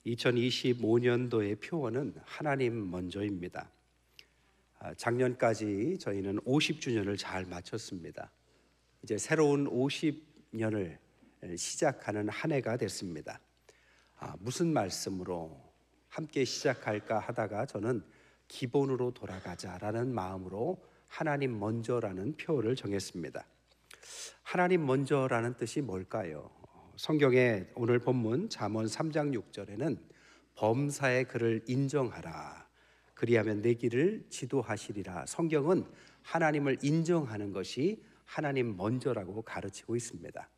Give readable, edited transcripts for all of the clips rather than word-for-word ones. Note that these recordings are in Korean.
2025년도의 표어는 하나님 먼저입니다. 작년까지 저희는 50주년을 잘 마쳤습니다. 이제 새로운 50년을 시작하는 한 해가 됐습니다. 무슨 말씀으로 함께 시작할까 하다가 저는 기본으로 돌아가자라는 마음으로 하나님 먼저라는 표어를 정했습니다. 하나님 먼저라는 뜻이 뭘까요? 성경의 오늘 본문 잠언 3장 6절에는 범사의 그를 인정하라 그리하면 내 길을 지도하시리라. 성경은 하나님을 인정하는 것이 하나님 먼저라고 가르치고 있습니다.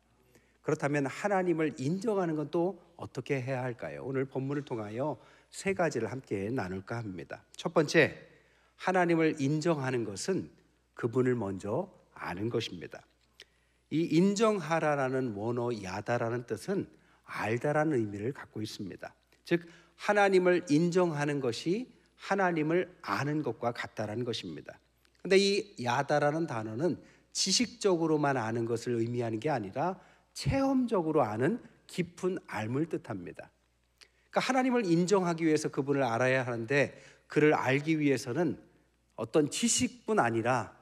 그렇다면 하나님을 인정하는 건 또 어떻게 해야 할까요? 오늘 본문을 통하여 세 가지를 함께 나눌까 합니다. 첫 번째, 하나님을 인정하는 것은 그분을 먼저 아는 것입니다. 이 인정하라라는 원어 야다라는 뜻은 알다라는 의미를 갖고 있습니다. 즉 하나님을 인정하는 것이 하나님을 아는 것과 같다라는 것입니다. 그런데 이 야다라는 단어는 지식적으로만 아는 것을 의미하는 게 아니라 체험적으로 아는 깊은 알을 뜻합니다. 그러니까 하나님을 인정하기 위해서 그분을 알아야 하는데 그를 알기 위해서는 어떤 지식뿐 아니라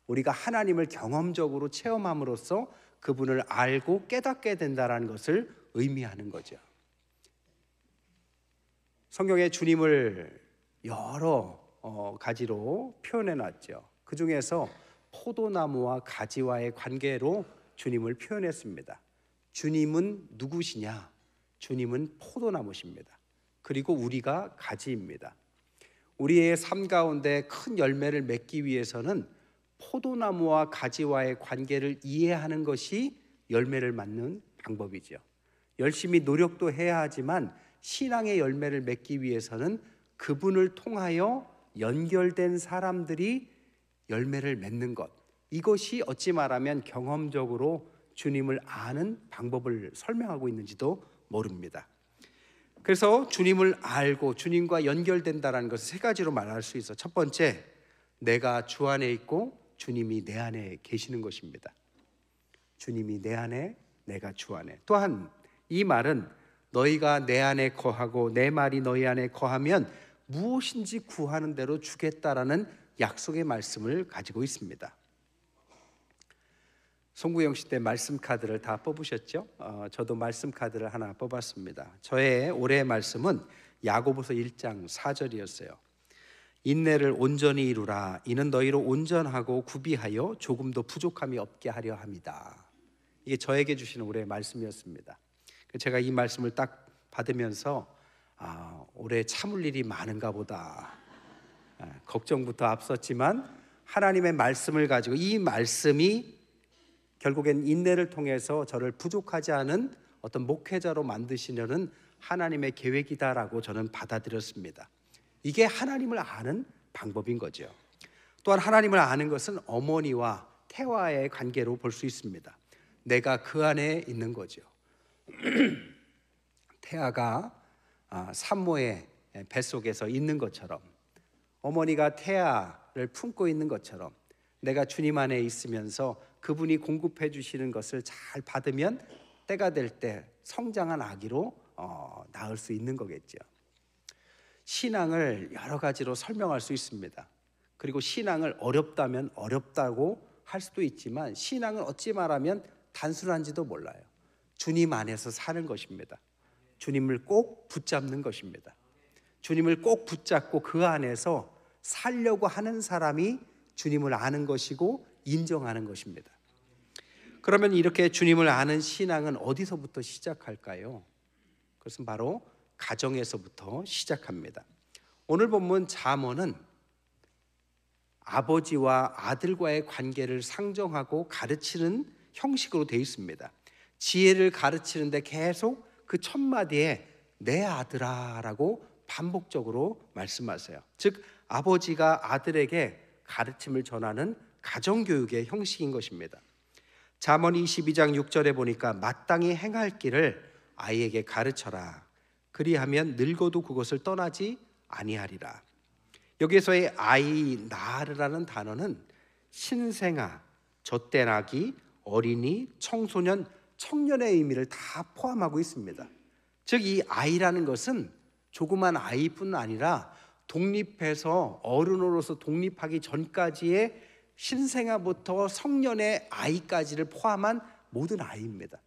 우리가 하나님을 경험적으로 체험함으로써 그분을 알고 깨닫게 된다는 것을 의미하는 거죠. 성경에 주님을 여러 가지로 표현해 놨죠. 그 중에서 포도나무와 가지와의 관계로 주님을 표현했습니다. 주님은 누구시냐? 주님은 포도나무십니다. 그리고 우리가 가지입니다. 우리의 삶 가운데 큰 열매를 맺기 위해서는 포도나무와 가지와의 관계를 이해하는 것이 열매를 맺는 방법이죠. 열심히 노력도 해야 하지만 신앙의 열매를 맺기 위해서는 그분을 통하여 연결된 사람들이 열매를 맺는 것, 이것이 어찌 말하면 경험적으로 주님을 아는 방법을 설명하고 있는지도 모릅니다. 그래서 주님을 알고 주님과 연결된다는 것을 세 가지로 말할 수 있어. 첫 번째, 내가 주 안에 있고 주님이 내 안에 계시는 것입니다. 주님이 내 안에, 내가 주 안에. 또한 이 말은 너희가 내 안에 거하고 내 말이 너희 안에 거하면 무엇인지 구하는 대로 주겠다라는 약속의 말씀을 가지고 있습니다. 송구영 씨 때 말씀 카드를 다 뽑으셨죠? 저도 말씀 카드를 하나 뽑았습니다. 저의 올해의 말씀은 야고보서 1장 4절이었어요. 인내를 온전히 이루라. 이는 너희로 온전하고 구비하여 조금도 부족함이 없게 하려 함이다. 이게 저에게 주시는 올해의 말씀이었습니다. 제가 이 말씀을 딱 받으면서 올해 참을 일이 많은가 보다. 걱정부터 앞섰지만 하나님의 말씀을 가지고 이 말씀이 결국엔 인내를 통해서 저를 부족하지 않은 어떤 목회자로 만드시려는 하나님의 계획이다라고 저는 받아들였습니다. 이게 하나님을 아는 방법인 거죠. 또한 하나님을 아는 것은 어머니와 태아의 관계로 볼 수 있습니다. 내가 그 안에 있는 거죠. 태아가 산모의 뱃속에서 있는 것처럼, 어머니가 태아를 품고 있는 것처럼 내가 주님 안에 있으면서 그분이 공급해 주시는 것을 잘 받으면 때가 될 때 성장한 아기로 낳을 수 있는 거겠죠. 신앙을 여러 가지로 설명할 수 있습니다. 그리고 신앙을 어렵다면 어렵다고 할 수도 있지만 신앙은 어찌 말하면 단순한지도 몰라요. 주님 안에서 사는 것입니다. 주님을 꼭 붙잡는 것입니다. 주님을 꼭 붙잡고 그 안에서 살려고 하는 사람이 주님을 아는 것이고 인정하는 것입니다. 그러면 이렇게 주님을 아는 신앙은 어디서부터 시작할까요? 그것은 바로 가정에서부터 시작합니다. 오늘 본문 잠언은 아버지와 아들과의 관계를 상정하고 가르치는 형식으로 되어 있습니다. 지혜를 가르치는데 계속 그 첫 마디에 내 아들아 라고 반복적으로 말씀하세요. 즉 아버지가 아들에게 가르침을 전하는 가정교육의 형식인 것입니다. 잠언 22장 6절에 보니까 마땅히 행할 길을 아이에게 가르쳐라. 그리하면 늙어도 그것을 떠나지 아니하리라. 여기에서의 아이, 나르라는 단어는 신생아, 젖된 아기, 어린이, 청소년, 청년의 의미를 다 포함하고 있습니다. 즉 이 아이라는 것은 조그만 아이뿐 아니라 독립해서 어른으로서 독립하기 전까지의 신생아부터 성년의 아이까지를 포함한 모든 아이입니다.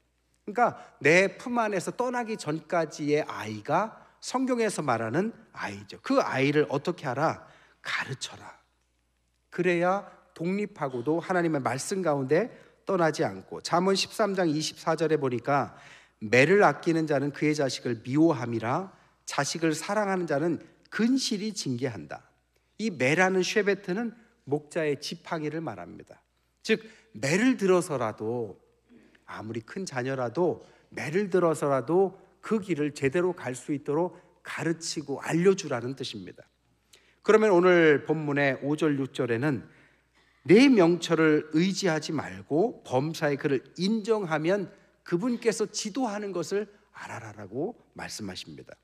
그러니까 내 품 안에서 떠나기 전까지의 아이가 성경에서 말하는 아이죠. 그 아이를 어떻게 하라? 가르쳐라. 그래야 독립하고도 하나님의 말씀 가운데 떠나지 않고, 잠언 13장 24절에 보니까 매를 아끼는 자는 그의 자식을 미워함이라 자식을 사랑하는 자는 근실이 징계한다. 이 매라는 쉐베트는 목자의 지팡이를 말합니다. 즉 매를 들어서라도, 아무리 큰 자녀라도 매를 들어서라도 그 길을 제대로 갈 수 있도록 가르치고 알려주라는 뜻입니다. 그러면 오늘 본문의 5절 6절에는 내 명철을 의지하지 말고 범사의 그를 인정하면 그분께서 지도하는 것을 알아라라고 말씀하십니다.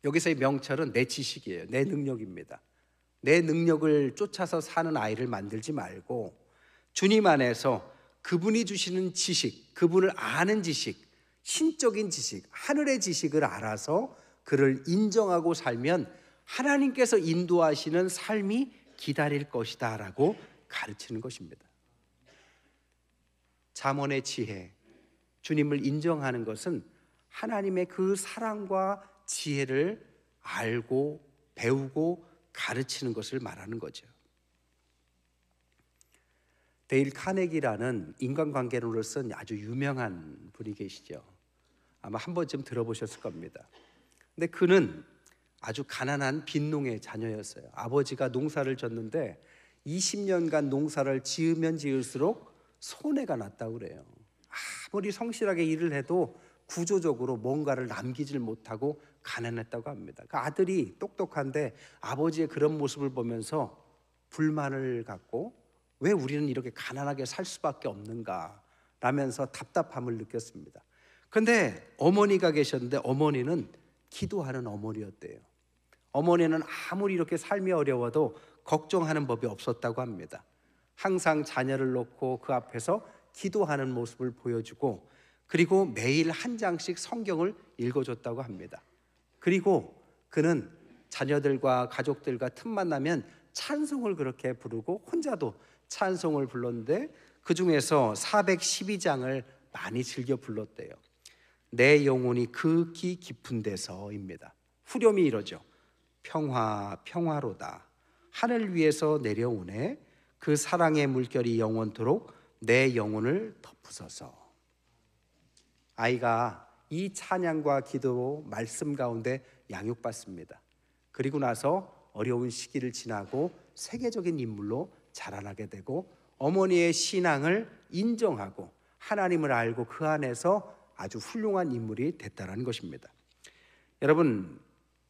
여기서의 명철은 내 지식이에요. 내 능력입니다. 내 능력을 쫓아서 사는 아이를 만들지 말고 주님 안에서 그분이 주시는 지식, 그분을 아는 지식, 신적인 지식, 하늘의 지식을 알아서 그를 인정하고 살면 하나님께서 인도하시는 삶이 기다릴 것이다 라고 가르치는 것입니다. 잠언의 지혜, 주님을 인정하는 것은 하나님의 그 사랑과 지혜를 알고 배우고 가르치는 것을 말하는 거죠. 데일 카네기라는 인간관계론을 쓴 아주 유명한 분이 계시죠. 아마 한 번쯤 들어보셨을 겁니다. 근데 그는 아주 가난한 빈농의 자녀였어요. 아버지가 농사를 졌는데 20년간 농사를 지으면 지을수록 손해가 났다고 그래요. 아무리 성실하게 일을 해도 구조적으로 뭔가를 남기질 못하고 가난했다고 합니다. 그 아들이 똑똑한데 아버지의 그런 모습을 보면서 불만을 갖고 왜 우리는 이렇게 가난하게 살 수밖에 없는가 라면서 답답함을 느꼈습니다. 그런데 어머니가 계셨는데 어머니는 기도하는 어머니였대요. 어머니는 아무리 이렇게 삶이 어려워도 걱정하는 법이 없었다고 합니다. 항상 자녀를 놓고 그 앞에서 기도하는 모습을 보여주고, 그리고 매일 한 장씩 성경을 읽어줬다고 합니다. 그리고 그는 자녀들과 가족들과 틈만 나면 찬송을 그렇게 부르고 혼자도 찬송을 불렀는데 그 중에서 412장을 많이 즐겨 불렀대요. 내 영혼이 극히 깊은 데서입니다. 후렴이 이러죠. 평화 평화로다. 하늘 위에서 내려오네. 그 사랑의 물결이 영원토록 내 영혼을 덮으소서. 아이가 이 찬양과 기도로 말씀 가운데 양육받습니다. 그리고 나서 어려운 시기를 지나고 세계적인 인물로 자라나게 되고 어머니의 신앙을 인정하고 하나님을 알고 그 안에서 아주 훌륭한 인물이 됐다는 것입니다. 여러분,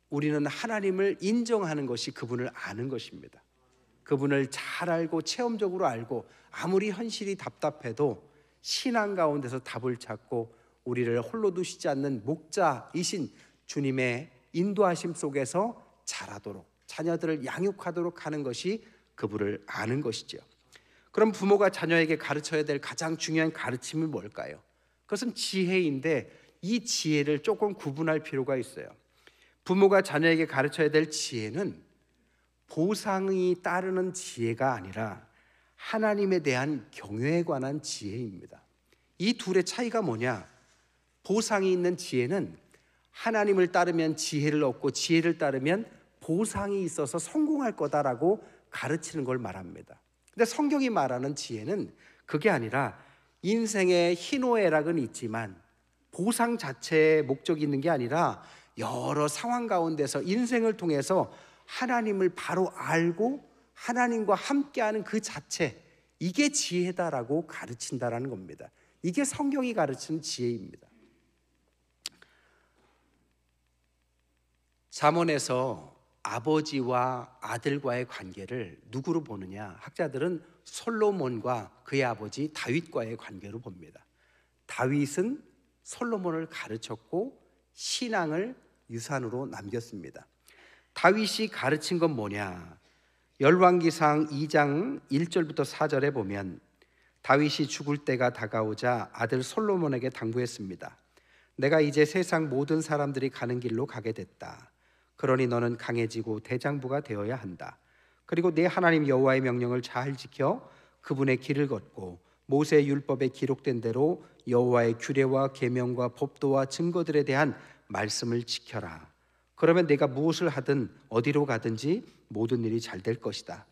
우리는 하나님을 인정하는 것이 그분을 아는 것입니다. 그분을 잘 알고 체험적으로 알고 아무리 현실이 답답해도 신앙 가운데서 답을 찾고 우리를 홀로 두시지 않는 목자이신 주님의 인도하심 속에서 자라도록, 자녀들을 양육하도록 하는 것이 그분을 아는 것이죠. 그럼 부모가 자녀에게 가르쳐야 될 가장 중요한 가르침은 뭘까요? 그것은 지혜인데 이 지혜를 조금 구분할 필요가 있어요. 부모가 자녀에게 가르쳐야 될 지혜는 보상이 따르는 지혜가 아니라 하나님에 대한 경외에 관한 지혜입니다. 이 둘의 차이가 뭐냐? 보상이 있는 지혜는 하나님을 따르면 지혜를 얻고 지혜를 따르면 보상이 있어서 성공할 거다라고 가르치는 걸 말합니다. 근데 성경이 말하는 지혜는 그게 아니라 인생의 희노애락은 있지만 보상 자체에 목적이 있는 게 아니라 여러 상황 가운데서 인생을 통해서 하나님을 바로 알고 하나님과 함께하는 그 자체, 이게 지혜다라고 가르친다라는 겁니다. 이게 성경이 가르치는 지혜입니다. 잠언에서 아버지와 아들과의 관계를 누구로 보느냐? 학자들은 솔로몬과 그의 아버지 다윗과의 관계로 봅니다. 다윗은 솔로몬을 가르쳤고 신앙을 유산으로 남겼습니다. 다윗이 가르친 건 뭐냐? 열왕기상 2장 1절부터 4절에 보면 다윗이 죽을 때가 다가오자 아들 솔로몬에게 당부했습니다. 내가 이제 세상 모든 사람들이 가는 길로 가게 됐다. 그러니 너는 강해지고 대장부가 되어야 한다. 그리고 내 하나님 여호와의 명령을 잘 지켜 그분의 길을 걷고 모세의 율법에 기록된 대로 여호와의 규례와 계명과 법도와 증거들에 대한 말씀을 지켜라. 그러면 내가 무엇을 하든 어디로 가든지 모든 일이 잘 될 것이다.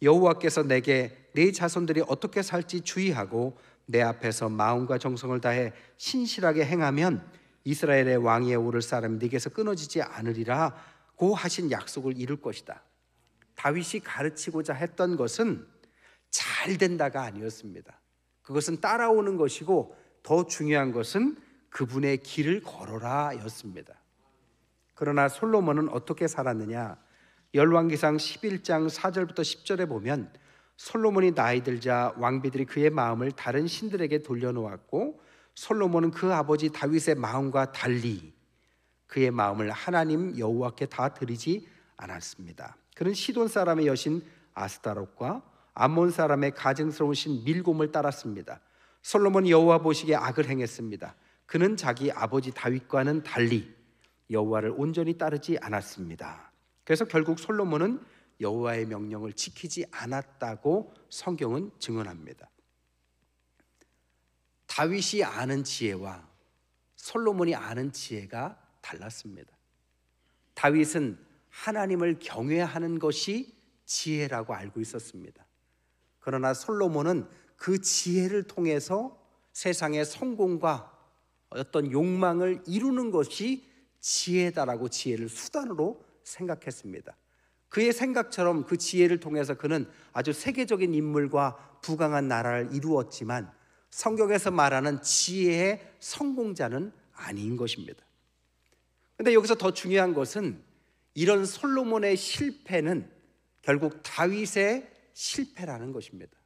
여호와께서 내게 네 자손들이 어떻게 살지 주의하고 내 앞에서 마음과 정성을 다해 신실하게 행하면 이스라엘의 왕위에 오를 사람이 네게서 끊어지지 않으리라고 하신 약속을 이룰 것이다. 다윗이 가르치고자 했던 것은 잘 된다가 아니었습니다. 그것은 따라오는 것이고 더 중요한 것은 그분의 길을 걸어라 였습니다. 그러나 솔로몬은 어떻게 살았느냐? 열왕기상 11장 4절부터 10절에 보면 솔로몬이 나이 들자 왕비들이 그의 마음을 다른 신들에게 돌려놓았고 솔로몬은 그 아버지 다윗의 마음과 달리 그의 마음을 하나님 여호와께 다 드리지 않았습니다. 그는 시돈 사람의 여신 아스타롯과 암몬 사람의 가증스러운 신 밀곰을 따랐습니다. 솔로몬이 여호와 보시기에 악을 행했습니다. 그는 자기 아버지 다윗과는 달리 여호와를 온전히 따르지 않았습니다. 그래서 결국 솔로몬은 여호와의 명령을 지키지 않았다고 성경은 증언합니다. 다윗이 아는 지혜와 솔로몬이 아는 지혜가 달랐습니다. 다윗은 하나님을 경외하는 것이 지혜라고 알고 있었습니다. 그러나 솔로몬은 그 지혜를 통해서 세상의 성공과 어떤 욕망을 이루는 것이 지혜다라고 지혜를 수단으로 생각했습니다. 그의 생각처럼 그 지혜를 통해서 그는 아주 세계적인 인물과 부강한 나라를 이루었지만 성경에서 말하는 지혜의 성공자는 아닌 것입니다. 그런데 여기서 더 중요한 것은 이런 솔로몬의 실패는 결국 다윗의 실패라는 것입니다.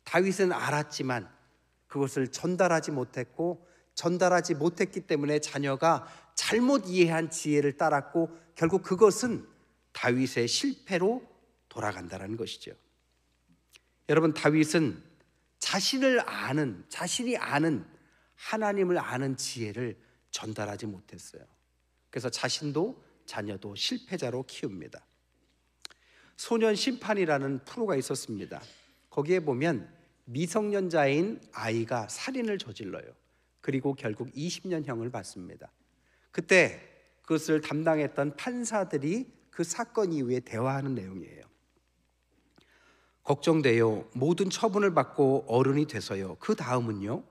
다윗은 알았지만 그것을 전달하지 못했고 전달하지 못했기 때문에 자녀가 잘못 이해한 지혜를 따랐고 결국 그것은 다윗의 실패로 돌아간다는 것이죠. 여러분, 다윗은 자신이 아는 하나님을 아는 지혜를 전달하지 못했어요. 그래서 자신도 자녀도 실패자로 키웁니다. 소년 심판이라는 프로가 있었습니다. 거기에 보면 미성년자인 아이가 살인을 저질러요. 그리고 결국 20년형을 받습니다. 그때 그것을 담당했던 판사들이 그 사건 이후에 대화하는 내용이에요. 걱정돼요. 모든 처분을 받고 어른이 돼서요. 그 다음은요?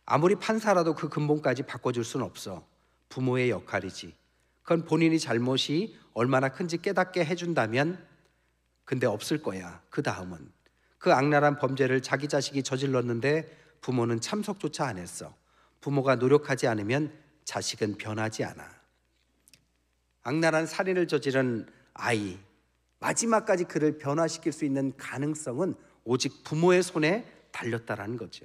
아무리 판사라도 그 근본까지 바꿔줄 수는 없어. 부모의 역할이지. 그건 본인이 잘못이 얼마나 큰지 깨닫게 해준다면 근데 없을 거야. 그 다음은 그 악랄한 범죄를 자기 자식이 저질렀는데 부모는 참석조차 안 했어. 부모가 노력하지 않으면 자식은 변하지 않아. 악랄한 살인을 저지른 아이, 마지막까지 그를 변화시킬 수 있는 가능성은 오직 부모의 손에 달렸다라는 거죠.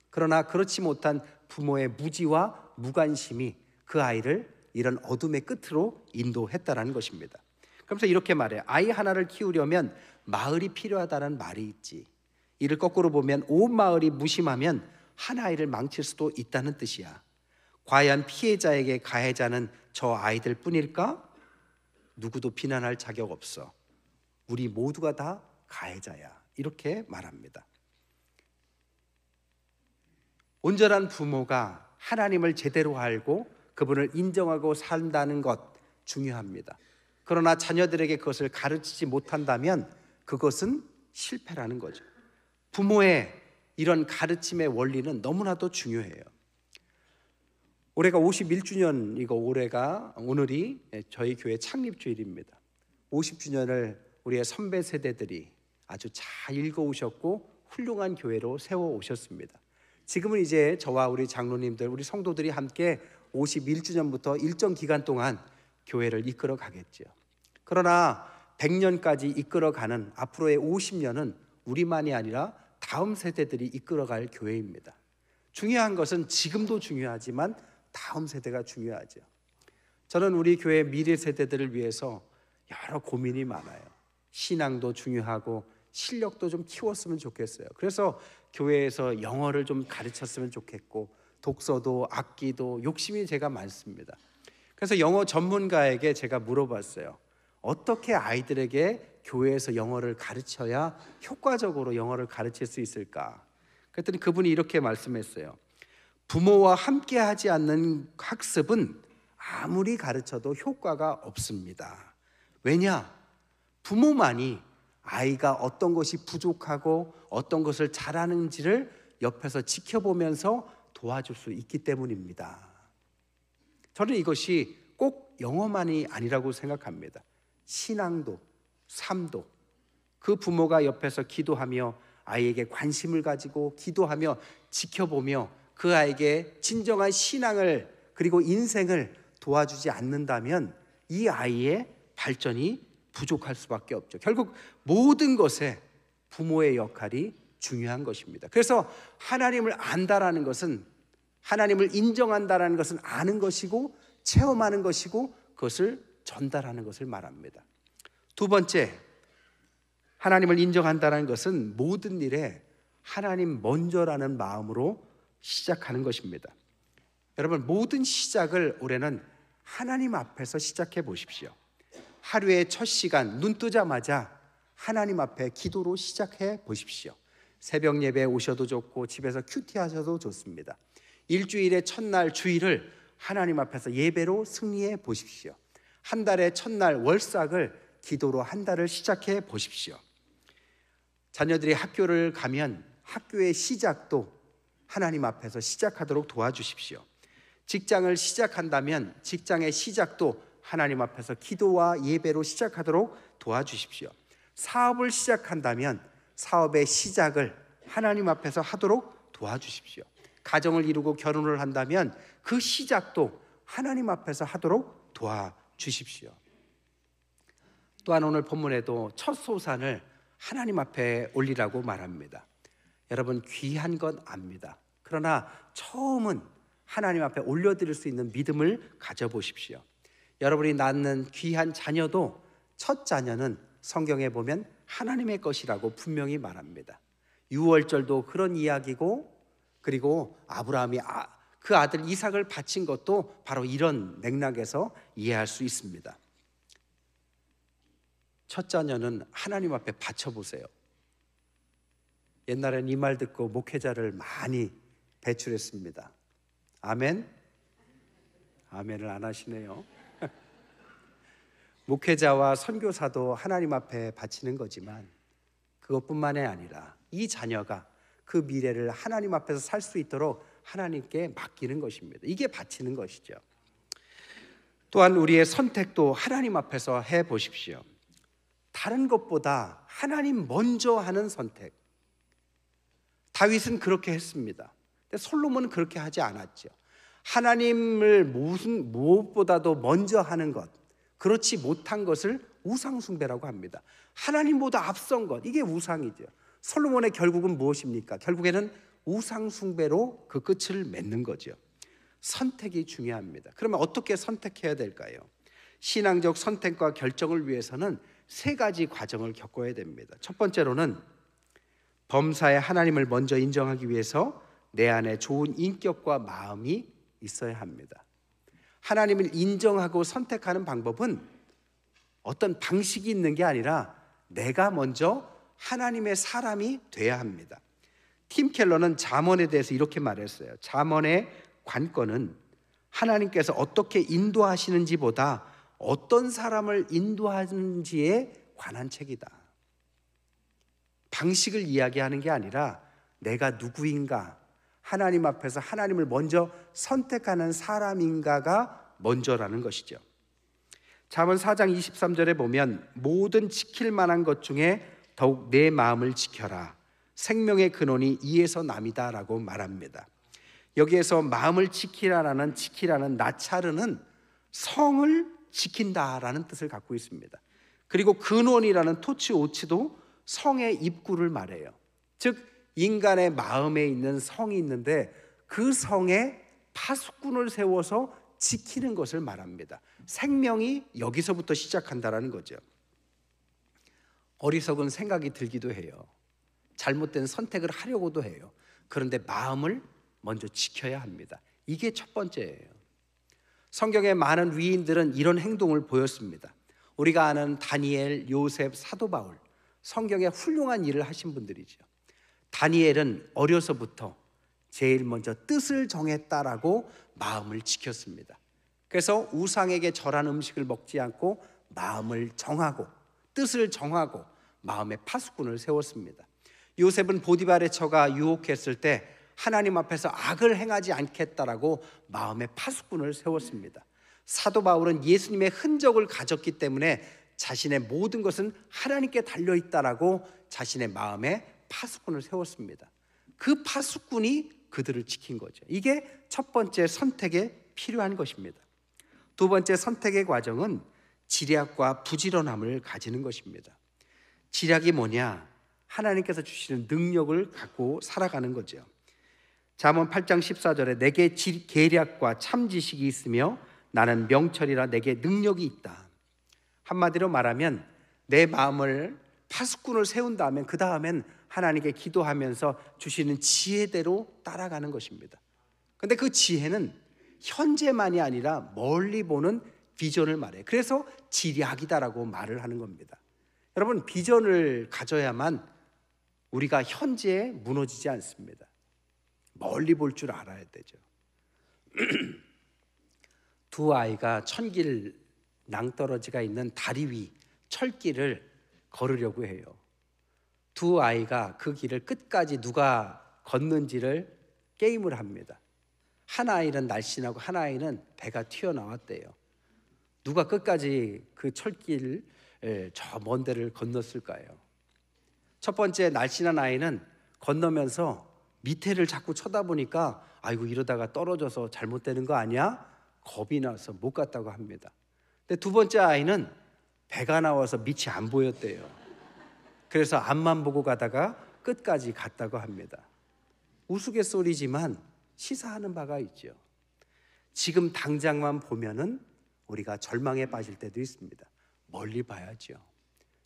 그러나 그렇지 못한 부모의 무지와 무관심이 그 아이를 이런 어둠의 끝으로 인도했다라는 것입니다. 그러면서 이렇게 말해요. 아이 하나를 키우려면 마을이 필요하다는 말이 있지. 이를 거꾸로 보면 온 마을이 무심하면 한 아이를 망칠 수도 있다는 뜻이야. 과연 피해자에게 가해자는 저 아이들 뿐일까? 누구도 비난할 자격 없어. 우리 모두가 다 가해자야. 이렇게 말합니다. 온전한 부모가 하나님을 제대로 알고 그분을 인정하고 산다는 것 중요합니다. 그러나 자녀들에게 그것을 가르치지 못한다면 그것은 실패라는 거죠. 부모의 이런 가르침의 원리는 너무나도 중요해요. 올해가 51주년이고 오늘이 저희 교회 창립주일입니다. 50주년을 우리의 선배 세대들이 아주 잘 읽어오셨고 훌륭한 교회로 세워오셨습니다. 지금은 이제 저와 우리 장로님들, 우리 성도들이 함께 51주년부터 일정 기간 동안 교회를 이끌어 가겠죠. 그러나 100년까지 이끌어가는 앞으로의 50년은 우리만이 아니라 다음 세대들이 이끌어갈 교회입니다. 중요한 것은 지금도 중요하지만 다음 세대가 중요하죠. 저는 우리 교회 미래 세대들을 위해서 여러 고민이 많아요. 신앙도 중요하고 실력도 좀 키웠으면 좋겠어요. 그래서 교회에서 영어를 좀 가르쳤으면 좋겠고 독서도 악기도 욕심이 제가 많습니다. 그래서 영어 전문가에게 제가 물어봤어요. 어떻게 아이들에게 교회에서 영어를 가르쳐야 효과적으로 영어를 가르칠 수 있을까? 그랬더니 그분이 이렇게 말씀했어요. 부모와 함께 하지 않는 학습은 아무리 가르쳐도 효과가 없습니다. 왜냐? 부모만이 아이가 어떤 것이 부족하고 어떤 것을 잘하는지를 옆에서 지켜보면서 도와줄 수 있기 때문입니다. 저는 이것이 꼭 영어만이 아니라고 생각합니다. 신앙도, 삶도, 그 부모가 옆에서 기도하며 아이에게 관심을 가지고 기도하며 지켜보며 그 아이에게 진정한 신앙을 그리고 인생을 도와주지 않는다면 이 아이의 발전이 부족할 수밖에 없죠. 결국 모든 것에 부모의 역할이 중요한 것입니다. 그래서 하나님을 안다라는 것은, 하나님을 인정한다라는 것은 아는 것이고 체험하는 것이고 그것을 전달하는 것을 말합니다. 두 번째, 하나님을 인정한다는 것은 모든 일에 하나님 먼저라는 마음으로 시작하는 것입니다. 여러분, 모든 시작을 올해는 하나님 앞에서 시작해 보십시오. 하루의 첫 시간 눈 뜨자마자 하나님 앞에 기도로 시작해 보십시오. 새벽 예배에 오셔도 좋고 집에서 큐티 하셔도 좋습니다. 일주일의 첫날 주일을 하나님 앞에서 예배로 승리해 보십시오. 한 달의 첫날 월삭을 기도로 한 달을 시작해 보십시오. 자녀들이 학교를 가면 학교의 시작도 하나님 앞에서 시작하도록 도와주십시오. 직장을 시작한다면 직장의 시작도 하나님 앞에서 기도와 예배로 시작하도록 도와주십시오. 사업을 시작한다면 사업의 시작을 하나님 앞에서 하도록 도와주십시오. 가정을 이루고 결혼을 한다면 그 시작도 하나님 앞에서 하도록 도와주십시오. 또한 오늘 본문에도 첫 소산을 하나님 앞에 올리라고 말합니다. 여러분, 귀한 건 압니다. 그러나 처음은 하나님 앞에 올려드릴 수 있는 믿음을 가져보십시오. 여러분이 낳는 귀한 자녀도 첫 자녀는 성경에 보면 하나님의 것이라고 분명히 말합니다. 유월절도 그런 이야기고, 그리고 아브라함이 그 아들 이삭을 바친 것도 바로 이런 맥락에서 이해할 수 있습니다. 첫 자녀는 하나님 앞에 바쳐보세요. 옛날엔 이 말 듣고 목회자를 많이 배출했습니다. 아멘? 아멘을 안 하시네요. 목회자와 선교사도 하나님 앞에 바치는 거지만 그것뿐만이 아니라 이 자녀가 그 미래를 하나님 앞에서 살 수 있도록 하나님께 맡기는 것입니다. 이게 바치는 것이죠. 또한 우리의 선택도 하나님 앞에서 해보십시오. 다른 것보다 하나님 먼저 하는 선택. 다윗은 그렇게 했습니다. 근데 솔로몬은 그렇게 하지 않았죠. 하나님을 무엇보다도 먼저 하는 것, 그렇지 못한 것을 우상숭배라고 합니다. 하나님보다 앞선 것, 이게 우상이죠. 솔로몬의 결국은 무엇입니까? 결국에는 우상숭배로 그 끝을 맺는 거죠. 선택이 중요합니다. 그러면 어떻게 선택해야 될까요? 신앙적 선택과 결정을 위해서는 세 가지 과정을 겪어야 됩니다. 첫 번째로는 범사에 하나님을 먼저 인정하기 위해서 내 안에 좋은 인격과 마음이 있어야 합니다. 하나님을 인정하고 선택하는 방법은 어떤 방식이 있는 게 아니라 내가 먼저 하나님의 사람이 돼야 합니다. 팀 켈러는 잠언에 대해서 이렇게 말했어요. 잠언의 관건은 하나님께서 어떻게 인도하시는지보다 어떤 사람을 인도하는지에 관한 책이다. 방식을 이야기하는 게 아니라 내가 누구인가, 하나님 앞에서 하나님을 먼저 선택하는 사람인가가 먼저라는 것이죠. 잠언 4장 23절에 보면 모든 지킬 만한 것 중에 더욱 내 마음을 지켜라. 생명의 근원이 이에서 남이다 라고 말합니다. 여기에서 마음을 지키라는 나차르는 성을 지킨다라는 뜻을 갖고 있습니다. 그리고 근원이라는 토치오치도 성의 입구를 말해요. 즉 인간의 마음에 있는 성이 있는데 그 성에 파수꾼을 세워서 지키는 것을 말합니다. 생명이 여기서부터 시작한다라는 거죠. 어리석은 생각이 들기도 해요. 잘못된 선택을 하려고도 해요. 그런데 마음을 먼저 지켜야 합니다. 이게 첫 번째예요. 성경의 많은 위인들은 이런 행동을 보였습니다. 우리가 아는 다니엘, 요셉, 사도 바울, 성경에 훌륭한 일을 하신 분들이죠. 다니엘은 어려서부터 제일 먼저 뜻을 정했다라고 마음을 지켰습니다. 그래서 우상에게 절한 음식을 먹지 않고 마음을 정하고 뜻을 정하고 마음의 파수꾼을 세웠습니다. 요셉은 보디발의 처가 유혹했을 때 하나님 앞에서 악을 행하지 않겠다라고 마음의 파수꾼을 세웠습니다. 사도 바울은 예수님의 흔적을 가졌기 때문에 자신의 모든 것은 하나님께 달려있다라고 자신의 마음에 파수꾼을 세웠습니다. 그 파수꾼이 그들을 지킨 거죠. 이게 첫 번째 선택에 필요한 것입니다. 두 번째 선택의 과정은 지략과 부지런함을 가지는 것입니다. 지략이 뭐냐? 하나님께서 주시는 능력을 갖고 살아가는 거죠. 잠언 8장 14절에 내게 계략과 참 지식이 있으며 나는 명철이라 내게 능력이 있다. 한마디로 말하면 내 마음을 파수꾼을 세운 다음에 그 다음엔 하나님께 기도하면서 주시는 지혜대로 따라가는 것입니다. 근데 그 지혜는 현재만이 아니라 멀리 보는 비전을 말해요. 그래서 지략이다라고 말을 하는 겁니다. 여러분, 비전을 가져야만 우리가 현재에 무너지지 않습니다. 멀리 볼 줄 알아야 되죠. 두 아이가 천길 낭떠러지가 있는 다리 위 철길을 걸으려고 해요. 두 아이가 그 길을 끝까지 누가 걷는지를 게임을 합니다. 한 아이는 날씬하고 한 아이는 배가 튀어나왔대요. 누가 끝까지 그 철길 저 먼 데를 건넜을까요? 첫 번째 날씬한 아이는 건너면서 밑에를 자꾸 쳐다보니까 아이고 이러다가 떨어져서 잘못되는 거 아니야? 겁이 나서 못 갔다고 합니다. 근데 두 번째 아이는 배가 나와서 밑이 안 보였대요. 그래서 앞만 보고 가다가 끝까지 갔다고 합니다. 우스갯소리지만 시사하는 바가 있죠. 지금 당장만 보면은 우리가 절망에 빠질 때도 있습니다. 멀리 봐야죠.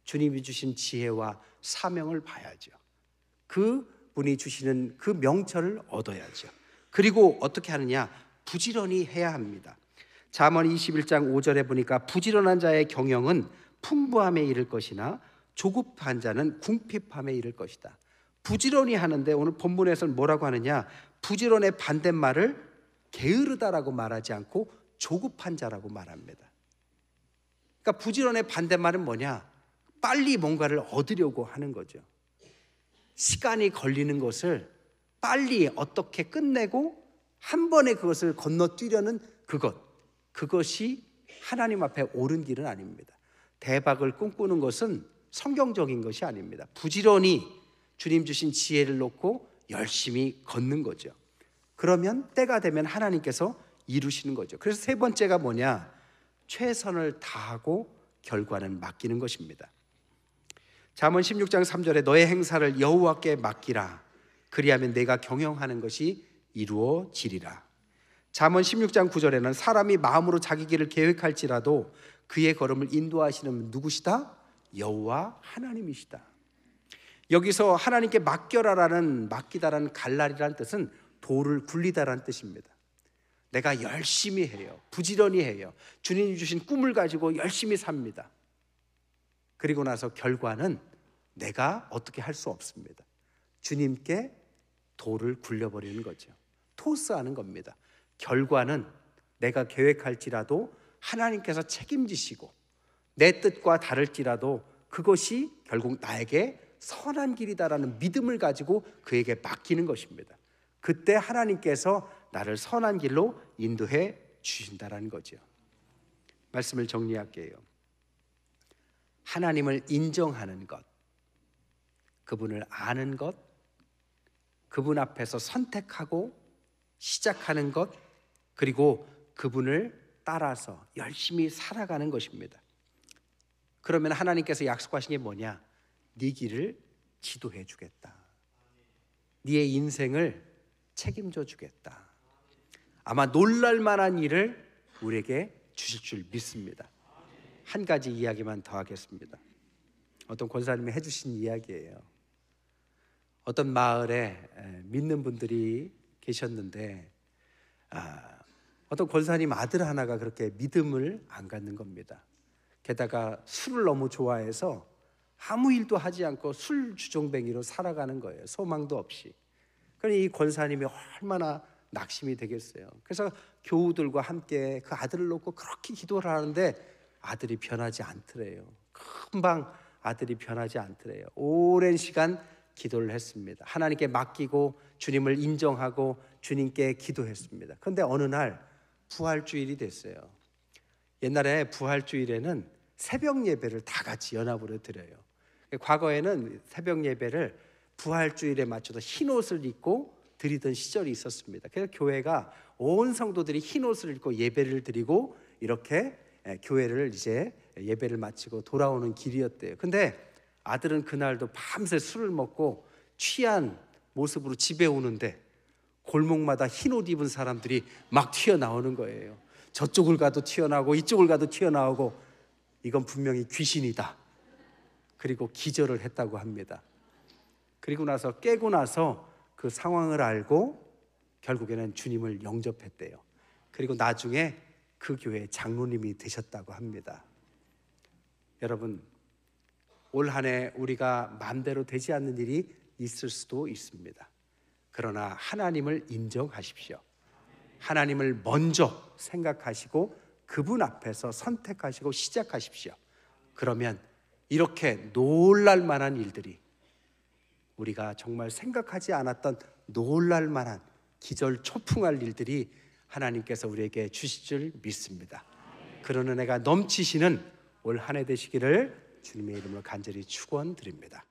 주님이 주신 지혜와 사명을 봐야죠. 그분이 주시는 그 명철을 얻어야죠. 그리고 어떻게 하느냐? 부지런히 해야 합니다. 잠언 21장 5절에 보니까 부지런한 자의 경영은 풍부함에 이를 것이나 조급한 자는 궁핍함에 이를 것이다. 부지런히 하는데 오늘 본문에서는 뭐라고 하느냐? 부지런의 반대말을 게으르다라고 말하지 않고 조급한 자라고 말합니다. 그러니까 부지런의 반대말은 뭐냐? 빨리 뭔가를 얻으려고 하는 거죠. 시간이 걸리는 것을 빨리 어떻게 끝내고 한 번에 그것을 건너뛰려는 그것이 하나님 앞에 옳은 길은 아닙니다. 대박을 꿈꾸는 것은 성경적인 것이 아닙니다. 부지런히 주님 주신 지혜를 놓고 열심히 걷는 거죠. 그러면 때가 되면 하나님께서 이루시는 거죠. 그래서 세 번째가 뭐냐? 최선을 다하고 결과는 맡기는 것입니다. 잠언 16장 3절에 너의 행사를 여호와께 맡기라. 그리하면 내가 경영하는 것이 이루어지리라. 잠언 16장 9절에는 사람이 마음으로 자기 길을 계획할지라도 그의 걸음을 인도하시는 누구시다? 여호와 하나님이시다. 여기서 하나님께 맡겨라라는 맡기다라는 갈랄이라는 뜻은 돌을 굴리다라는 뜻입니다. 내가 열심히 해요. 부지런히 해요. 주님이 주신 꿈을 가지고 열심히 삽니다. 그리고 나서 결과는 내가 어떻게 할 수 없습니다. 주님께 돌을 굴려버리는 거죠. 토스하는 겁니다. 결과는 내가 계획할지라도 하나님께서 책임지시고 내 뜻과 다를지라도 그것이 결국 나에게 선한 길이다라는 믿음을 가지고 그에게 맡기는 것입니다. 그때 하나님께서 나를 선한 길로 인도해 주신다라는 거죠. 말씀을 정리할게요. 하나님을 인정하는 것, 그분을 아는 것, 그분 앞에서 선택하고 시작하는 것, 그리고 그분을 따라서 열심히 살아가는 것입니다. 그러면 하나님께서 약속하신 게 뭐냐? 네 길을 지도해 주겠다. 네의 인생을 책임져 주겠다. 아마 놀랄 만한 일을 우리에게 주실 줄 믿습니다. 한 가지 이야기만 더 하겠습니다. 어떤 권사님이 해주신 이야기예요. 어떤 마을에 믿는 분들이 계셨는데 어떤 권사님 아들 하나가 그렇게 믿음을 안 갖는 겁니다. 게다가 술을 너무 좋아해서 아무 일도 하지 않고 술 주정뱅이로 살아가는 거예요. 소망도 없이. 그러니 이 권사님이 얼마나 낙심이 되겠어요. 그래서 교우들과 함께 그 아들을 놓고 그렇게 기도를 하는데 아들이 변하지 않더래요. 금방 아들이 변하지 않더래요. 오랜 시간 기도를 했습니다. 하나님께 맡기고 주님을 인정하고 주님께 기도했습니다. 그런데 어느 날 부활주일이 됐어요. 옛날에 부활주일에는 새벽 예배를 다 같이 연합으로 드려요. 과거에는 새벽 예배를 부활주일에 맞춰서 흰 옷을 입고 드리던 시절이 있었습니다. 그래서 교회가 온 성도들이 흰 옷을 입고 예배를 드리고 이렇게 교회를 이제 예배를 마치고 돌아오는 길이었대요. 근데 아들은 그날도 밤새 술을 먹고 취한 모습으로 집에 오는데 골목마다 흰 옷 입은 사람들이 막 튀어나오는 거예요. 저쪽을 가도 튀어나오고 이쪽을 가도 튀어나오고 이건 분명히 귀신이다. 그리고 기절을 했다고 합니다. 그리고 나서 깨고 나서 그 상황을 알고 결국에는 주님을 영접했대요. 그리고 나중에 그 교회의 장로님이 되셨다고 합니다. 여러분, 올 한 해 우리가 마음대로 되지 않는 일이 있을 수도 있습니다. 그러나 하나님을 인정하십시오. 하나님을 먼저 생각하시고 그분 앞에서 선택하시고 시작하십시오. 그러면 이렇게 놀랄 만한 일들이, 우리가 정말 생각하지 않았던 놀랄 만한 기절초풍할 일들이 하나님께서 우리에게 주실 줄 믿습니다. 그런 은혜가 넘치시는 올 한 해 되시기를 주님의 이름으로 간절히 축원드립니다.